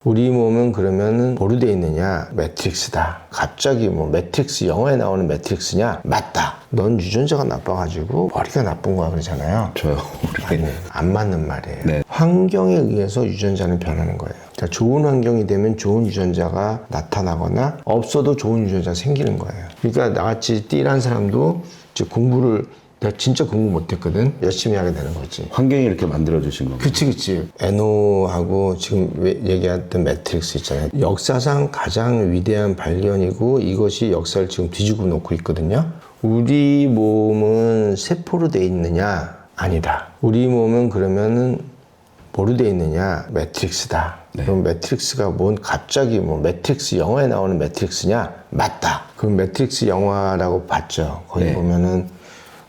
우리 몸은 그러면은 뭐로 돼 있느냐? 매트릭스다. 갑자기 뭐 매트릭스, 영화에 나오는 매트릭스냐? 맞다. 넌 유전자가 나빠가지고 머리가 나쁜 거야 그러잖아요. 저요. 아니, 안 맞는 말이에요. 네. 환경에 의해서 유전자는 변하는 거예요. 그러니까 좋은 환경이 되면 좋은 유전자가 나타나거나 없어도 좋은 유전자가 생기는 거예요. 그러니까 나같이 띠란 사람도 이제 공부를 내가 진짜 공부 못했거든. 열심히 하게 되는 거지. 환경이 이렇게 만들어주신 거고. 그치. 에노하고 지금 얘기했던 매트릭스 있잖아요. 역사상 가장 위대한 발견이고 이것이 역사를 지금 뒤집어 놓고 있거든요. 우리 몸은 세포로 돼 있느냐? 아니다. 우리 몸은 그러면은 뭐로 돼 있느냐? 매트릭스다. 네. 그럼 매트릭스가 뭔 갑자기 뭐 매트릭스, 영화에 나오는 매트릭스냐? 맞다. 그럼 매트릭스 영화라고 봤죠. 거기 네. 보면은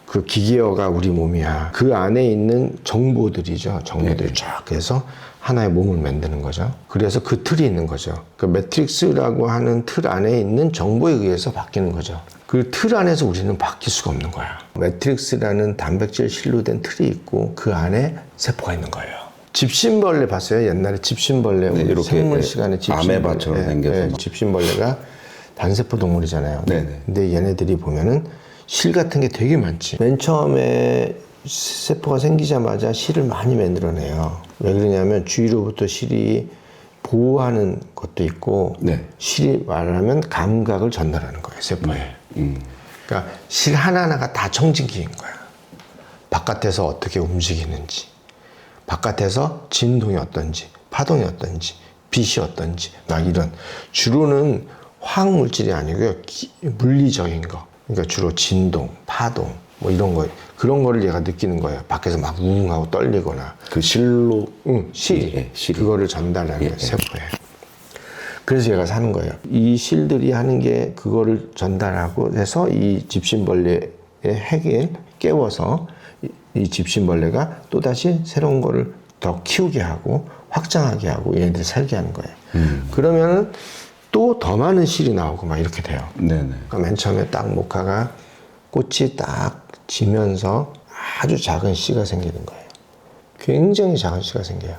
그 기계어가 우리 몸이야. 그 안에 있는 정보들이죠. 정보들이 쫙 해서 하나의 몸을 만드는 거죠. 그래서 그 틀이 있는 거죠. 그 매트릭스라고 하는 틀 안에 있는 정보에 의해서 바뀌는 거죠. 그 틀 안에서 우리는 바뀔 수가 없는 거야. 매트릭스라는 단백질 실로 된 틀이 있고 그 안에 세포가 있는 거예요. 집신벌레 봤어요? 옛날에 집신벌레. 네, 우리 이렇게 생물 시간에 집신벌레. 아메바처럼 생겨서. 집신벌레가 단세포 동물이잖아요. 네네. 근데 얘네들이 보면은 실 같은 게 되게 많지. 맨 처음에 세포가 생기자마자 실을 많이 만들어내요. 왜 그러냐면 주위로부터 실이 보호하는 것도 있고 네. 실이 말하면 감각을 전달하는 거예요, 세포에. 그러니까 실 하나하나가 다 청진기인 거야. 바깥에서 어떻게 움직이는지, 바깥에서 진동이 어떤지, 파동이 어떤지, 빛이 어떤지, 막 이런. 주로는 화학물질이 아니고요, 물리적인 거. 그러니까 주로 진동, 파동, 뭐 이런 거, 그런 거를 얘가 느끼는 거예요. 밖에서 막 우웅하고 떨리거나. 그 실로. 실이. 예, 실이. 그거를 전달하는 거예요, 세포에. 그래서 얘가 사는 거예요. 이 실들이 하는 게 그거를 전달하고 해서 이 집신벌레의 핵을 깨워서 이 집신벌레가 또다시 새로운 거를 더 키우게 하고 확장하게 하고 얘네들이 살게 하는 거예요. 그러면은 또 더 많은 실이 나오고 막 이렇게 돼요. 네네. 그러니까 맨 처음에 딱 모카가 꽃이 딱 지면서 아주 작은 씨가 생기는 거예요. 굉장히 작은 씨가 생겨요.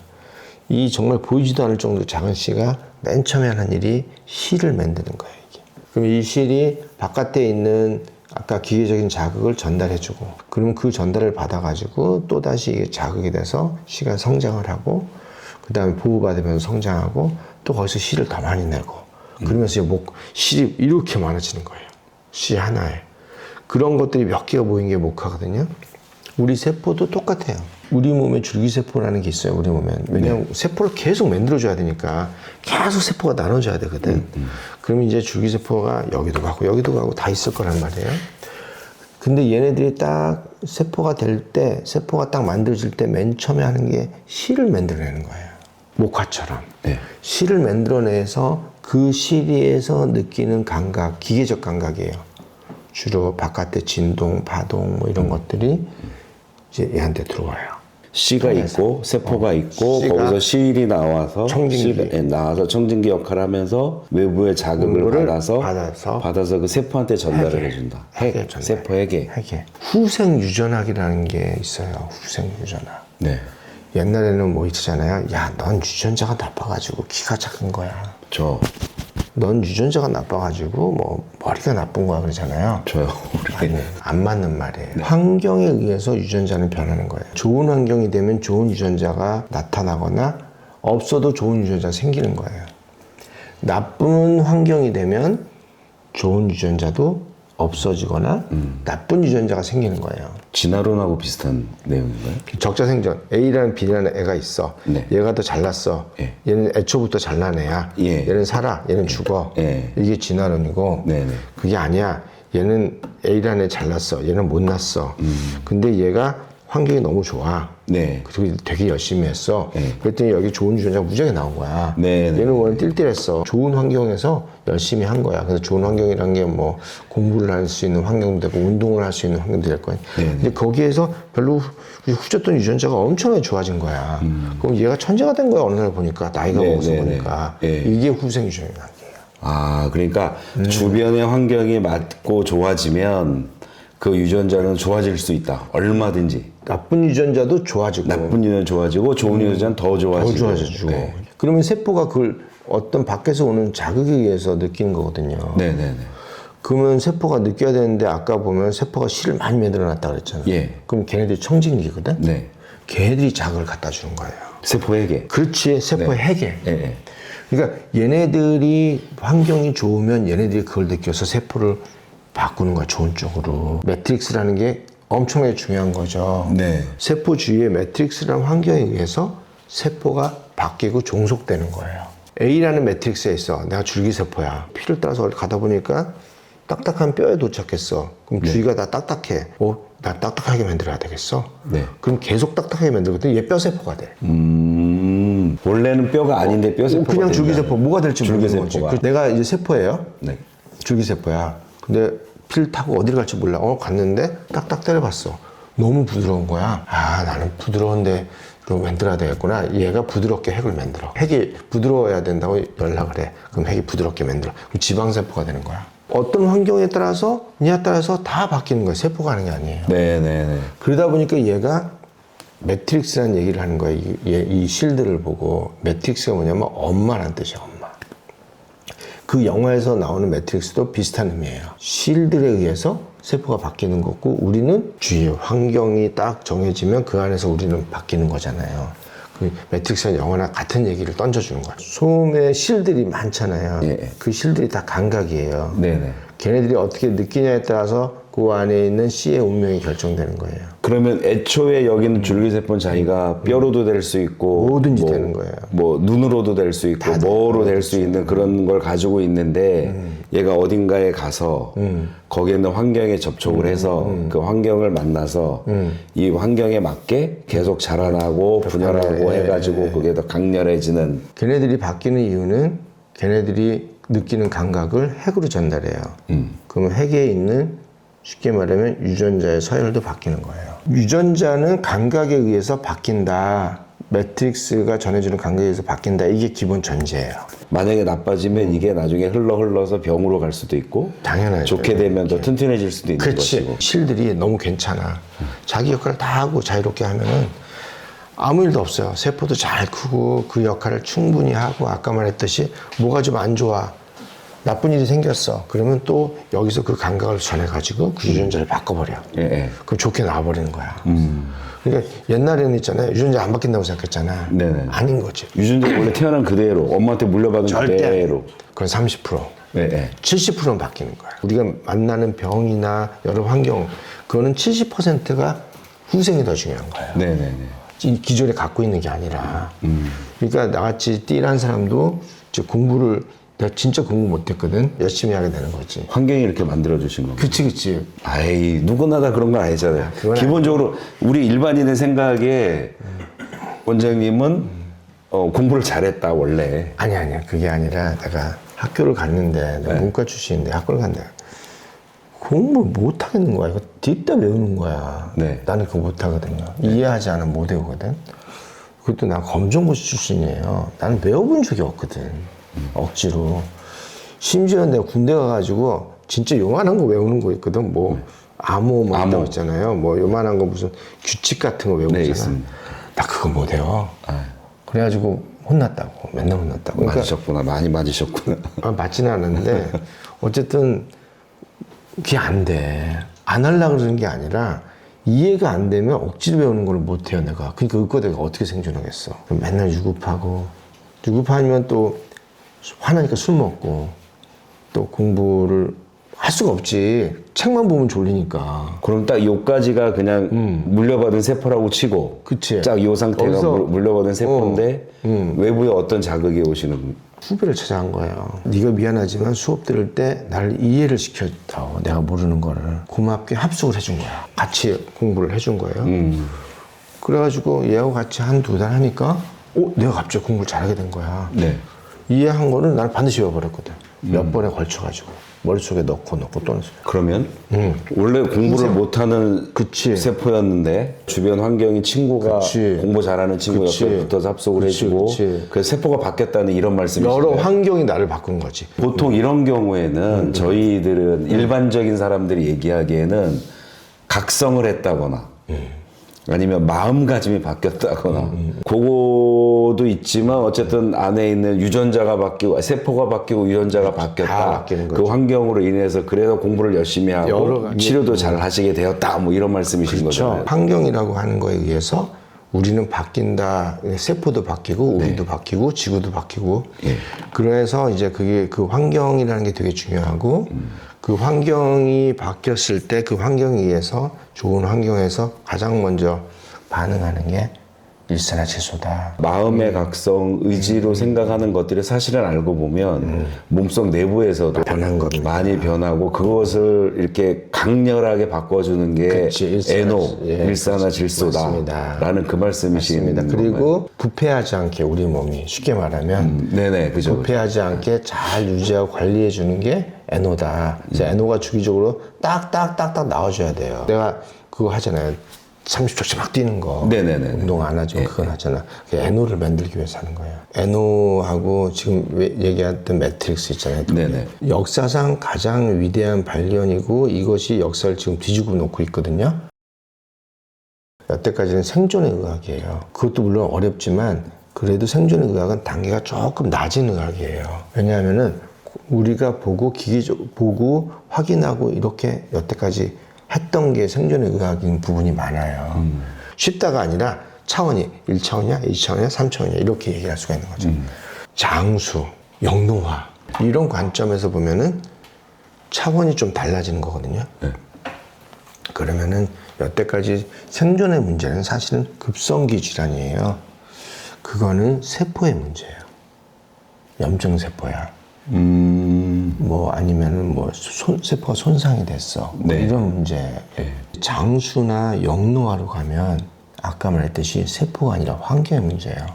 이 정말 보이지도 않을 정도로 작은 씨가 맨 처음에 하는 일이 실을 만드는 거예요, 이게. 그럼 이 실이 바깥에 있는 아까 기계적인 자극을 전달해주고, 그러면 그 전달을 받아가지고 또다시 이게 자극이 돼서 씨가 성장을 하고, 그 다음에 보호받으면서 성장하고, 또 거기서 씨를 더 많이 내고, 그러면서 실이 이렇게 많아지는 거예요. 씨 하나에. 그런 것들이 몇 개가 모인 게 모카거든요. 우리 세포도 똑같아요. 우리 몸에 줄기세포라는 게 있어요, 우리 몸엔. 왜냐면 세포를 계속 만들어줘야 되니까 계속 세포가 나눠져야 되거든. 그러면 이제 줄기세포가 여기도 가고 다 있을 거란 말이에요. 근데 얘네들이 딱 세포가 될 때, 세포가 딱 만들어질 때 맨 처음에 하는 게 실을 만들어내는 거예요. 모카처럼. 네. 실을 만들어내서 그 실에서 느끼는 감각, 기계적 감각이에요. 주로 바깥의 진동, 파동 뭐 이런 것들이 이제 얘한테 들어와요. 씨가 있고 세포가 있고 씨가 거기서 실이 나와서 청진기. 나와서 청진기 역할을 하면서 외부의 자극을 받아서 그 세포한테 전달을 해준다. 핵에 전달. 세포 핵에. 후생 유전학이라는 게 있어요. 후생 유전학. 네. 옛날에는 뭐 있잖아요. 야, 넌 유전자가 나빠가지고 키가 작은 거야. 넌 유전자가 나빠가지고 뭐 머리가 나쁜 거야 그러잖아요. 저요. 아니, 안 맞는 말이에요. 환경에 의해서 유전자는 변하는 거예요. 좋은 환경이 되면 좋은 유전자가 나타나거나 없어도 좋은 유전자가 생기는 거예요. 나쁜 환경이 되면 좋은 유전자도 없어지거나 나쁜 유전자가 생기는 거예요. 진화론하고 비슷한 내용인가요? 적자생존. A라는 B라는 애가 있어. 네. 얘가 더 잘났어. 예. 얘는 애초부터 잘난 애야. 예. 얘는 살아. 얘는 죽어. 예. 이게 진화론이고 네네. 그게 아니야. 얘는 A라는 애 잘났어. 얘는 못났어. 근데 얘가 환경이 너무 좋아. 네. 그리고 되게 열심히 했어. 네. 그랬더니 여기 좋은 유전자가 무지하게 나온 거야. 네, 네. 얘는 원래 띨띨했어. 좋은 환경에서 열심히 한 거야. 그래서 좋은 환경이란 게 뭐 공부를 할 수 있는 환경도 되고 운동을 할 수 있는 환경도 될 거야. 네, 네. 근데 거기에서 별로 후졌던 유전자가 엄청나게 좋아진 거야. 그럼 얘가 천재가 된 거야. 어느 날 보니까 나이가 네, 먹어서 네, 보니까 네. 이게 후생 유전이라는 게요. 아, 그러니까 주변의 환경이 맞고 좋아지면 그 유전자는 좋아질 수 있다. 얼마든지. 나쁜 유전자도 좋아지고 나쁜 유전자 좋아지고 좋은 유전자는 더 좋아지고. 더 좋아지고. 네. 그러면 세포가 그걸 어떤 밖에서 오는 자극에 의해서 느끼는 거거든요. 네네네. 그러면 세포가 느껴야 되는데 아까 보면 세포가 실을 많이 만들어놨다 그랬잖아요. 예. 그럼 걔네들이 청진기거든. 네. 걔네들이 자극을 갖다 주는 거예요. 세포에게. 그렇지, 세포의 핵에. 예. 예. 그러니까 얘네들이 환경이 좋으면 얘네들이 그걸 느껴서 세포를 바꾸는 거야, 좋은 쪽으로. 매트릭스라는 게 엄청나게 중요한 거죠. 네. 세포 주위에 매트릭스라는 환경에 의해서 세포가 바뀌고 종속되는 거예요. A라는 매트릭스에 있어. 내가 줄기세포야. 피를 따라서 가다 보니까 딱딱한 뼈에 도착했어. 그럼 주위가 다 딱딱해. 나 딱딱하게 만들어야 되겠어? 네. 그럼 계속 딱딱하게 만들거든. 얘 뼈세포가 돼. 원래는 뼈가 아닌데 뼈세포가 그냥 된다는. 줄기세포. 뭐가 될지 모르는 거지. 줄기세포가. 내가 이제 세포예요. 네. 줄기세포야. 근데 피를 타고 어디를 갈지 몰라. 갔는데 딱딱 때려봤어. 너무 부드러운 거야. 나는 부드러운데 또 만들어야 되겠구나. 얘가 부드럽게 핵을 만들어. 핵이 부드러워야 된다고 연락을 해. 그럼 핵이 부드럽게 만들어. 그럼 지방세포가 되는 거야. 어떤 환경에 따라서 다 바뀌는 거예요. 세포가 하는 게 아니에요. 네네네. 그러다 보니까 얘가 매트릭스라는 얘기를 하는 거예요. 이 실드를 보고. 매트릭스가 뭐냐면 엄마란 뜻이야, 엄마. 그 영화에서 나오는 매트릭스도 비슷한 의미예요. 실드에 의해서 세포가 바뀌는 거고, 우리는 주위의 환경이 딱 정해지면 그 안에서 우리는 바뀌는 거잖아요. 그 매트릭스는 영화나 같은 얘기를 던져주는 거예요. 솜에 실들이 많잖아요. 예. 그 실들이 다 감각이에요. 네네. 걔네들이 어떻게 느끼냐에 따라서 그 안에 있는 씨의 운명이 결정되는 거예요. 그러면 애초에 여기는 줄기세포는 자기가 뼈로도 될 수 있고 뭐든지 되는 거예요. 뭐 눈으로도 될 수 있고 뭐로 될 수 있는 그런 걸 가지고 있는데 얘가 어딘가에 가서 거기에 있는 환경에 접촉을 해서 그 환경을 만나서 이 환경에 맞게 계속 자라나고 분열하고 해가지고 그게 더 강렬해지는. 걔네들이 바뀌는 이유는 걔네들이 느끼는 감각을 핵으로 전달해요. 그러면 핵에 있는 쉽게 말하면 유전자의 서열도 바뀌는 거예요. 유전자는 감각에 의해서 바뀐다. 매트릭스가 전해주는 감각에 의해서 바뀐다. 이게 기본 전제예요. 만약에 나빠지면 이게 나중에 흘러서 병으로 갈 수도 있고 당연하죠. 좋게 되면 더 튼튼해질 수도 있는 그렇지. 것이고. 실들이 너무 괜찮아. 자기 역할을 다 하고 자유롭게 하면은 아무 일도 없어요. 세포도 잘 크고 그 역할을 충분히 하고, 아까 말했듯이 뭐가 좀 안 좋아, 나쁜 일이 생겼어. 그러면 또 여기서 그 감각을 전해가지고 그 유전자를 바꿔버려. 예. 그럼 좋게 나와버리는 거야. 그러니까 옛날에는 있잖아요. 유전자 안 바뀐다고 생각했잖아. 네네. 아닌 거지. 유전자 원래 태어난 그대로 엄마한테 물려받은 그대로. 그건 30%. 네. 70%는 바뀌는 거야. 우리가 만나는 병이나 여러 환경, 그거는 70%가 후생이 더 중요한 거예요. 네네네. 기존에 갖고 있는 게 아니라. 그러니까 나같이 띠란 사람도 이제 공부를, 내가 진짜 공부 못했거든. 열심히 하게 되는 거지. 환경이 이렇게 만들어주신 겁니다. 그치. 아이, 누구나 다 그런 건 아니잖아요. 그건 기본적으로 우리 일반인의 생각에 원장님은 공부를 잘했다, 원래. 아니야. 그게 아니라 내가 학교를 갔는데, 내가 문과 출신인데 학교를 갔는데 공부를 못 하겠는 거야. 이거 뒤따 외우는 거야. 네. 나는 그거 못 하거든요. 이해하지 않으면 못 외우거든. 그것도 난 검정고시 출신이에요. 나는 외워본 적이 없거든. 억지로. 심지어 내가 군대 가가지고 진짜 요만한 거 외우는 거 있거든. 뭐 암호 뭐 있다고 있잖아요. 뭐 요만한 거 무슨 규칙 같은 거 외우잖아. 있습니다. 나 그거 못 외워. 그래가지고 혼났다고. 맨날 혼났다고. 그러니까 맞으셨구나. 많이 맞으셨구나. 맞지는 않았는데 어쨌든 그게 안 돼. 안 하려고 그러는 게 아니라 이해가 안 되면 억지로 배우는 걸 못 해요, 내가. 그러니까 그거 내가 어떻게 생존하겠어. 그럼 맨날 유급하면 또 화나니까 술 먹고 또 공부를 할 수가 없지. 책만 보면 졸리니까. 그럼 딱 요까지가 그냥 물려받은 세포라고 치고. 그치. 딱 요 상태가 거기서- 물려받은 세포인데 외부에 어떤 자극이 오시는. 후배를 찾아간 거예요. 네가 미안하지만 수업 들을 때 나를 이해를 시켜줘. 내가 모르는 거를 고맙게 합숙을 해준 거야. 같이 공부를 해준 거예요. 그래가지고 얘하고 같이 한 2달 하니까 내가 갑자기 공부를 잘하게 된 거야. 네. 이해한 거는 나는 반드시 외워버렸거든. 몇 번에 걸쳐가지고 머릿속에 넣고 또 넣어서. 그러면 원래 공부를 못하는 그치. 세포였는데 주변 환경이 친구가 그치. 공부 잘하는 친구 그치. 옆에 붙어서 합숙을 그치, 해주고 그치. 그래서 세포가 바뀌었다는 이런 말씀이시죠? 여러 환경이 나를 바꾼 거지. 보통 이런 경우에는 저희들은 일반적인 사람들이 얘기하기에는 각성을 했다거나 아니면 마음가짐이 바뀌었다거나 그거도 있지만 어쨌든 안에 있는 유전자가 바뀌고 세포가 바뀌고 유전자가 다 바뀌었다. 바뀌는 그 거죠. 환경으로 인해서 그래서 공부를 열심히 여러 하고 가지. 치료도 잘 하시게 되었다. 뭐 이런 말씀이신 그렇죠. 거잖아요. 환경이라고 하는 거에 의해서 우리는 바뀐다. 세포도 바뀌고 우리도 바뀌고 지구도 바뀌고. 그래서 이제 그게 그 환경이라는 게 되게 중요하고 그 환경이 바뀌었을 때 그 환경에 의해서 좋은 환경에서 가장 먼저 반응하는 게 일산화질소다. 마음의 각성, 의지로 생각하는 것들이 사실은 알고 보면 몸속 내부에서도 변한 겁니다. 많이 변하고 그것을 이렇게 강렬하게 바꿔주는 게 그치, 일산화질소다. 맞습니다. 라는 그 말씀이신 맞습니다. 그리고 부패하지 않게 우리 몸이 쉽게 말하면 네네, 그죠. 부패하지 않게 잘 유지하고 관리해 주는 게 에노다. 이제 에노가 주기적으로 딱딱딱딱 나와줘야 돼요. 내가 그거 하잖아요. 30초씩 막 뛰는 거. 네네네. 운동 안 하지만 그건 하잖아. 에노를 만들기 위해서 하는 거예요. 에노하고 지금 얘기했던 매트릭스 있잖아요. 네네. 역사상 가장 위대한 발견이고 이것이 역사를 지금 뒤집어 놓고 있거든요. 여태까지는 생존의 의학이에요. 그것도 물론 어렵지만 그래도 생존의 의학은 단계가 조금 낮은 의학이에요. 왜냐하면은 우리가 보고 기계적 보고 확인하고 이렇게 여태까지 했던 게 생존의 의학인 부분이 많아요. 쉽다가 아니라 차원이 1차원이야, 2차원이야, 3차원이야 이렇게 얘기할 수가 있는 거죠. 장수, 영농화 이런 관점에서 보면은 차원이 좀 달라지는 거거든요. 그러면은 여태까지 생존의 문제는 사실은 급성기 질환이에요. 그거는 세포의 문제예요. 염증세포야. 뭐 아니면은 뭐 세포가 손상이 됐어. 뭐 네. 이런 문제. 장수나 영노화로 가면 아까 말했듯이 세포가 아니라 환경의 문제예요.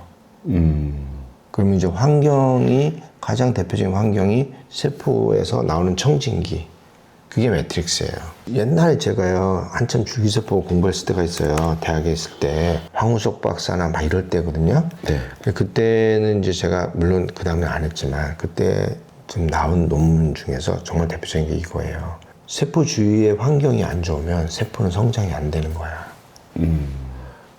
그러면 이제 환경이 가장 대표적인 환경이 세포에서 나오는 청진기. 그게 매트릭스예요. 옛날에 제가요 한참 줄기세포 공부했을 때가 있어요. 대학에 있을 때 황우석 박사나 막 이럴 때거든요. 네. 그때는 이제 제가 물론 그 다음에 안 했지만 그때 좀 나온 논문 중에서 정말 대표적인 게 이거예요. 세포 주위의 환경이 안 좋으면 세포는 성장이 안 되는 거야.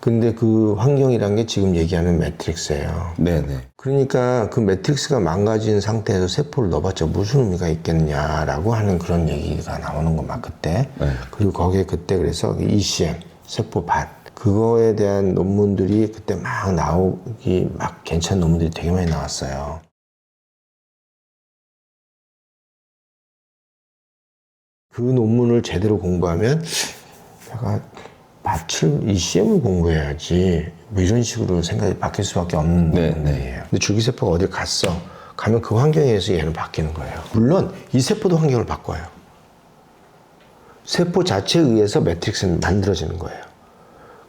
근데 그 환경이란 게 지금 얘기하는 매트릭스예요. 네네. 그러니까 그 매트릭스가 망가진 상태에서 세포를 넣어봤자 무슨 의미가 있겠냐라고 하는 그런 얘기가 나오는 거 막 그때. 그리고 거기에 그때 그래서 ECM, 세포밭. 그거에 대한 논문들이 그때 막 나오기 막 괜찮은 논문들이 되게 많이 나왔어요. 그 논문을 제대로 공부하면 내가 밭을 ECM을 공부해야지 뭐 이런 식으로 생각이 바뀔 수밖에 없는 논문이에요. 근데 줄기세포가 어딜 갔어. 가면 그 환경에 의해서 얘는 바뀌는 거예요. 물론 이 세포도 환경을 바꿔요. 세포 자체에 의해서 매트릭스는 만들어지는 거예요.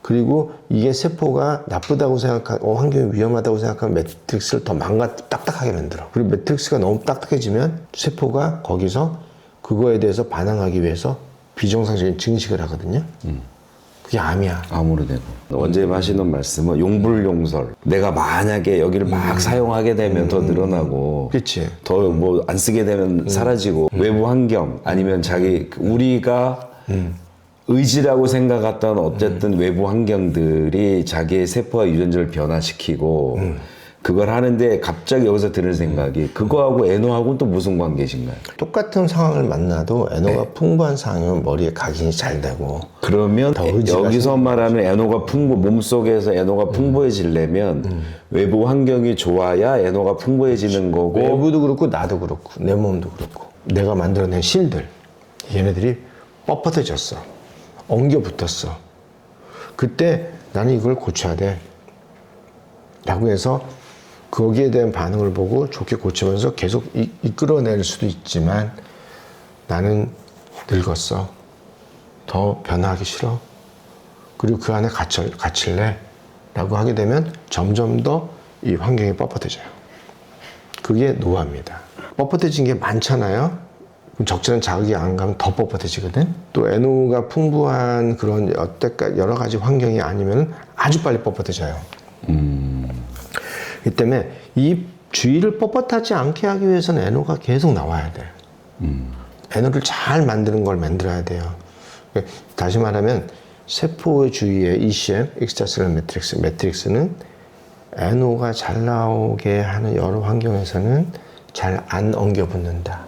그리고 이게 세포가 나쁘다고 생각하고 환경이 위험하다고 생각하면 매트릭스를 더 딱딱하게 만들어. 그리고 매트릭스가 너무 딱딱해지면 세포가 거기서 그거에 대해서 반항하기 위해서 비정상적인 증식을 하거든요. 그게 암이야. 암으로 되고. 원재님 하시는 말씀은 용불용설. 내가 만약에 여기를 막 사용하게 되면 더 늘어나고. 그렇지. 더 뭐 안 쓰게 되면 사라지고. 외부 환경 아니면 우리가 의지라고 생각했던 어쨌든 외부 환경들이 자기의 세포와 유전자를 변화시키고 그걸 하는데 갑자기 여기서 드는 생각이 그거하고 에노하고는 또 무슨 관계신가요? 똑같은 상황을 만나도 에너가 풍부한 상황이면 머리에 각인이 잘 되고 그러면 여기서 말하는 에노가 몸속에서 에노가 풍부해지려면 외부 환경이 좋아야 에노가 풍부해지는 거고 외부도 그렇고 나도 그렇고 내 몸도 그렇고 내가 만들어낸 실들 얘네들이 뻣뻣해졌어. 엉겨 붙었어. 그때 나는 이걸 고쳐야 돼 라고 해서 거기에 대한 반응을 보고 좋게 고치면서 계속 이끌어낼 수도 있지만 나는 늙었어. 더 변화하기 싫어. 그리고 그 안에 갇힐래. 라고 하게 되면 점점 더 이 환경이 뻣뻣해져요. 그게 노화입니다. 뻣뻣해진 게 많잖아요. 그럼 적절한 자극이 안 가면 더 뻣뻣해지거든. 또 에노가 풍부한 그런 여러 가지 환경이 아니면 아주 빨리 뻣뻣해져요. 이 때문에 이 주위를 뻣뻣하지 않게 하기 위해서는 에노가 계속 나와야 돼. 에노를 잘 만드는 걸 만들어야 돼요. 다시 말하면 세포의 주위에 ECM, extracellular 매트릭스는 NO가 잘 나오게 하는 여러 환경에서는 잘 안 엉겨 붙는다.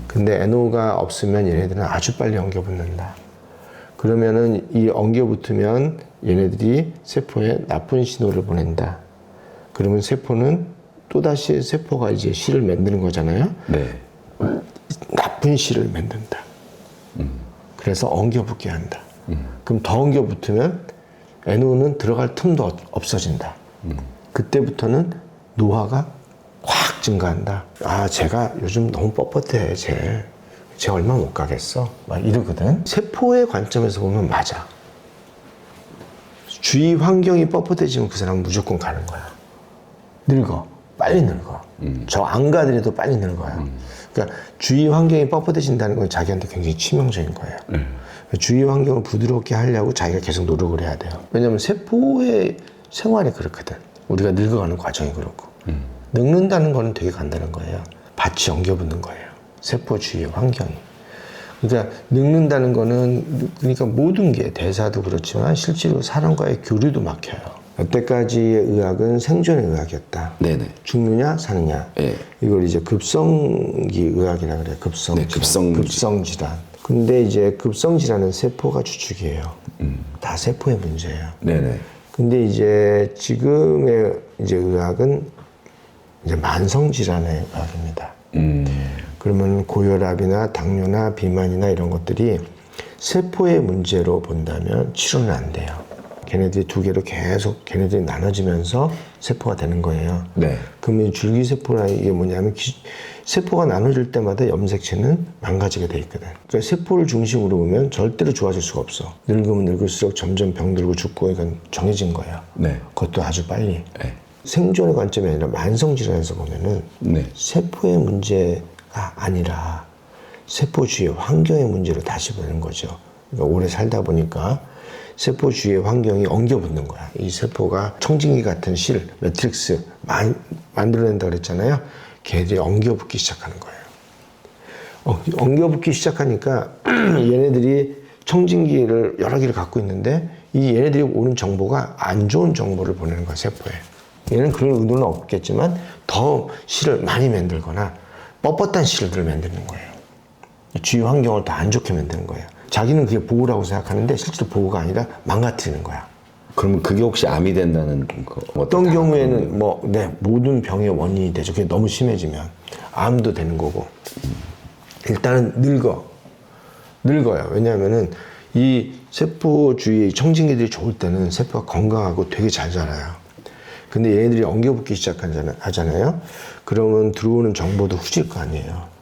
근데 NO가 없으면 얘네들은 아주 빨리 엉겨 붙는다. 그러면은 이 엉겨 붙으면 얘네들이 세포에 나쁜 신호를 보낸다. 그러면 세포는 또다시 세포가 이제 실을 만드는 거잖아요. 네. 나쁜 실을 만든다. 그래서 엉겨 붙게 한다. 그럼 더 엉겨 붙으면 NO는 들어갈 틈도 없어진다. 그때부터는 노화가 확 증가한다. 아, 제가 요즘 너무 뻣뻣해. 쟤 얼마 못 가겠어. 막 이러거든. 세포의 관점에서 보면 맞아. 주위 환경이 뻣뻣해지면 그 사람은 무조건 가는 거야. 늙어. 빨리 늙어. 저 안 가더라도 빨리 늙어요. 그러니까 주위 환경이 뻣뻣해진다는 건 자기한테 굉장히 치명적인 거예요. 주위 환경을 부드럽게 하려고 자기가 계속 노력을 해야 돼요. 왜냐하면 세포의 생활이 그렇거든. 우리가 늙어가는 과정이 그렇고. 늙는다는 거는 되게 간단한 거예요. 밭이 엉겨붙는 거예요. 세포 주위의 환경이. 그러니까 늙는다는 거는 그러니까 모든 게 대사도 그렇지만 실제로 사람과의 교류도 막혀요. 여태까지의 의학은 생존의 의학이었다. 네네. 죽느냐 사느냐. 네. 이걸 이제 급성기 의학이라 그래요. 급성. 네, 급성 질환. 근데 이제 급성 질환은 세포가 주축이에요. 다 세포의 문제예요. 네네. 근데 이제 지금의 이제 의학은 이제 만성 질환의 의학입니다. 그러면 고혈압이나 당뇨나 비만이나 이런 것들이 세포의 문제로 본다면 치료는 안 돼요. 걔네들이 두 개로 계속 걔네들이 나눠지면서 세포가 되는 거예요. 네. 그러면 줄기세포라 이게 뭐냐면 세포가 나눠질 때마다 염색체는 망가지게 돼 있거든. 그러니까 세포를 중심으로 보면 절대로 좋아질 수가 없어. 늙으면 늙을수록 점점 병들고 죽고 이건 정해진 거예요. 네. 그것도 아주 빨리. 네. 생존의 관점이 아니라 만성질환에서 보면은 네. 세포의 문제가 아니라 세포 주위의 환경의 문제로 다시 보는 거죠. 그러니까 오래 살다 보니까 세포 주위의 환경이 엉겨붙는 거야. 이 세포가 청진기 같은 실, 매트릭스 만들어낸다고 그랬잖아요. 걔들이 엉겨붙기 시작하는 거예요. 엉겨붙기 시작하니까 얘네들이 청진기를 여러 개를 갖고 있는데 이 얘네들이 오는 정보가 안 좋은 정보를 보내는 거야, 세포에. 얘는 그런 의도는 없겠지만 더 실을 많이 만들거나 뻣뻣한 실들을 만드는 거예요. 주위 환경을 더 안 좋게 만드는 거예요. 자기는 그게 보호라고 생각하는데 실제로 보호가 아니라 망가뜨리는 거야. 그러면 그게 혹시 암이 된다는 어떤 경우에는 모든 병의 원인이 되죠. 그게 너무 심해지면 암도 되는 거고. 일단은 늙어요. 왜냐하면은 이 세포 주위의 청진기들이 좋을 때는 세포가 건강하고 되게 잘 자라요. 근데 얘네들이 엉겨붙기 시작하잖아요. 그러면 들어오는 정보도 후질 거 아니에요.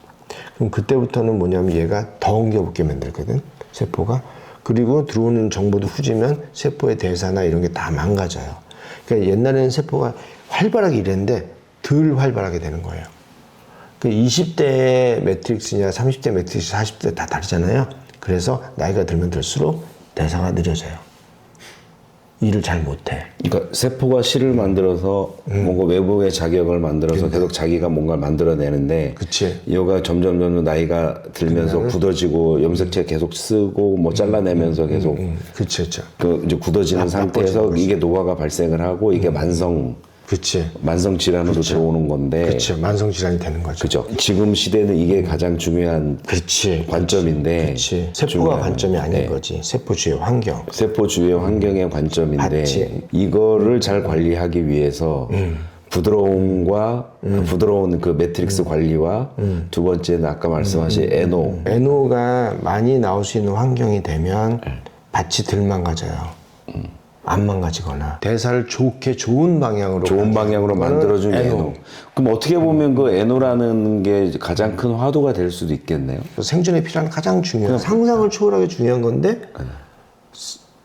그럼 그때부터는 뭐냐면 얘가 더 엉겨붙게 만들거든, 세포가. 그리고 들어오는 정보도 후지면 세포의 대사나 이런 게 다 망가져요. 그러니까 옛날에는 세포가 활발하게 일했는데 덜 활발하게 되는 거예요. 그 20대 매트릭스냐 30대 매트릭스, 40대 다 다르잖아요. 그래서 나이가 들면 들수록 대사가 느려져요. 일을 잘 못해. 그러니까 세포가 실을 만들어서 뭔가 외부의 자격을 만들어서 계속 자기가 뭔가를 만들어내는데 그치. 얘가 점점 나이가 들면서 굳어지고 염색체 계속 쓰고 뭐 잘라내면서 계속 그치. 그 이제 굳어지는 상태에서 이게 노화가 발생을 하고 이게 만성 질환으로 들어오는 건데. 그치. 만성 질환이 되는 거죠. 그죠. 지금 시대는 이게 가장 중요한 관점인데. 그치. 세포가 관점이 아닌 거지. 세포 주위의 환경. 세포 주위의 환경의 관점인데 맞지. 이거를 잘 관리하기 위해서 부드러움과 부드러운 그 매트릭스 관리와 두 번째는 아까 말씀하신 NO가 많이 나올 수 있는 환경이 되면 밭이 덜 망가져요. 안 망가지거나 대사를 좋은 방향으로 만들어준 NO. 그럼 어떻게 보면 그 NO라는 게 가장 큰 화두가 될 수도 있겠네요. 생존에 필요한 가장 중요한 상상을 초월하게 중요한 건데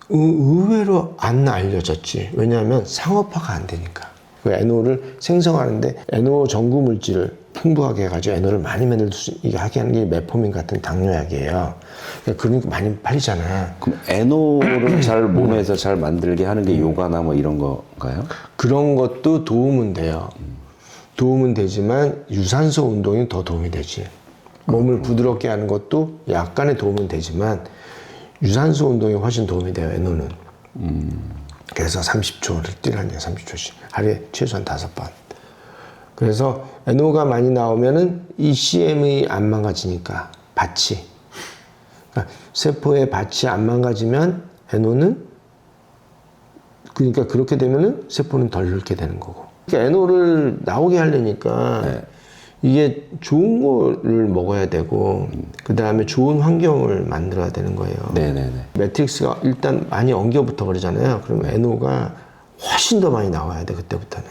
의외로 안 알려졌지. 왜냐하면 상업화가 안 되니까. 그 NO를 생성하는데 NO 전구 물질을 풍부하게 해가지고 NO를 많이 만들 수 있게 하게 하는 게 메포민 같은 당뇨약이에요. 그러니까 많이 팔리잖아. 그럼 NO를 잘 몸에서 잘 만들게 하는 게 요가나 뭐 이런 건가요? 그런 것도 도움은 돼요. 도움은 되지만 유산소 운동이 더 도움이 되지. 몸을 부드럽게 하는 것도 약간의 도움은 되지만 유산소 운동에 훨씬 도움이 돼요, 에노는. 그래서 30초를 뛰라는 거예요, 30초씩. 하루에 최소한 5번. 그래서 에노가 많이 나오면은 ECM이 안 망가지니까, 밭이. 그러니까 세포의 밭이 안 망가지면 에노는, 그러니까 그렇게 되면은 세포는 덜 늙게 되는 거고. 그러니까 에노를 나오게 하려니까 이게 좋은 거를 먹어야 되고, 그 다음에 좋은 환경을 만들어야 되는 거예요. 네네네. 매트릭스가 일단 많이 엉겨붙어 버리잖아요. 그러면 에노가 훨씬 더 많이 나와야 돼, 그때부터는.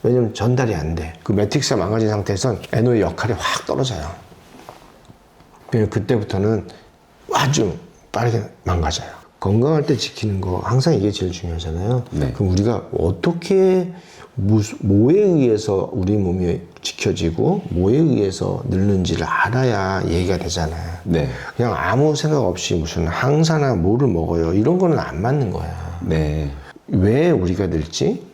왜냐면 전달이 안 돼. 그 매트릭스가 망가진 상태에선 에노의 역할이 확 떨어져요. 그냥 그때부터는 아주 빠르게 망가져요. 건강할 때 지키는 거 항상 이게 제일 중요하잖아요. 네. 그럼 우리가 어떻게 뭐에 의해서 우리 몸이 지켜지고 뭐에 의해서 늙는지를 알아야 얘기가 되잖아요. 네. 그냥 아무 생각 없이 무슨 항산화 뭐를 먹어요, 이런 거는 안 맞는 거야. 네. 왜 우리가 늙지?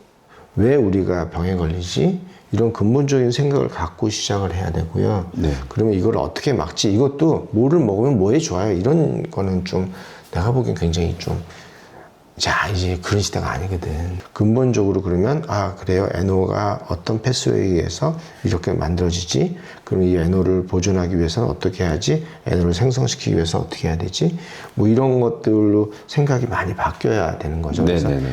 왜 우리가 병에 걸리지? 이런 근본적인 생각을 갖고 시작을 해야 되고요. 네. 그러면 이걸 어떻게 막지? 이것도 뭐를 먹으면 뭐에 좋아요? 이런 거는 좀 내가 보기엔 굉장히 좀, 자, 이제 그런 시대가 아니거든. 근본적으로 그러면, 아, 그래요. 에노가 어떤 패스웨이에 의해서 이렇게 만들어지지? 그럼 이 에노를 보존하기 위해서는 어떻게 해야지? 에노를 생성시키기 위해서 어떻게 해야 되지? 뭐 이런 것들로 생각이 많이 바뀌어야 되는 거죠. 그래서 네네네.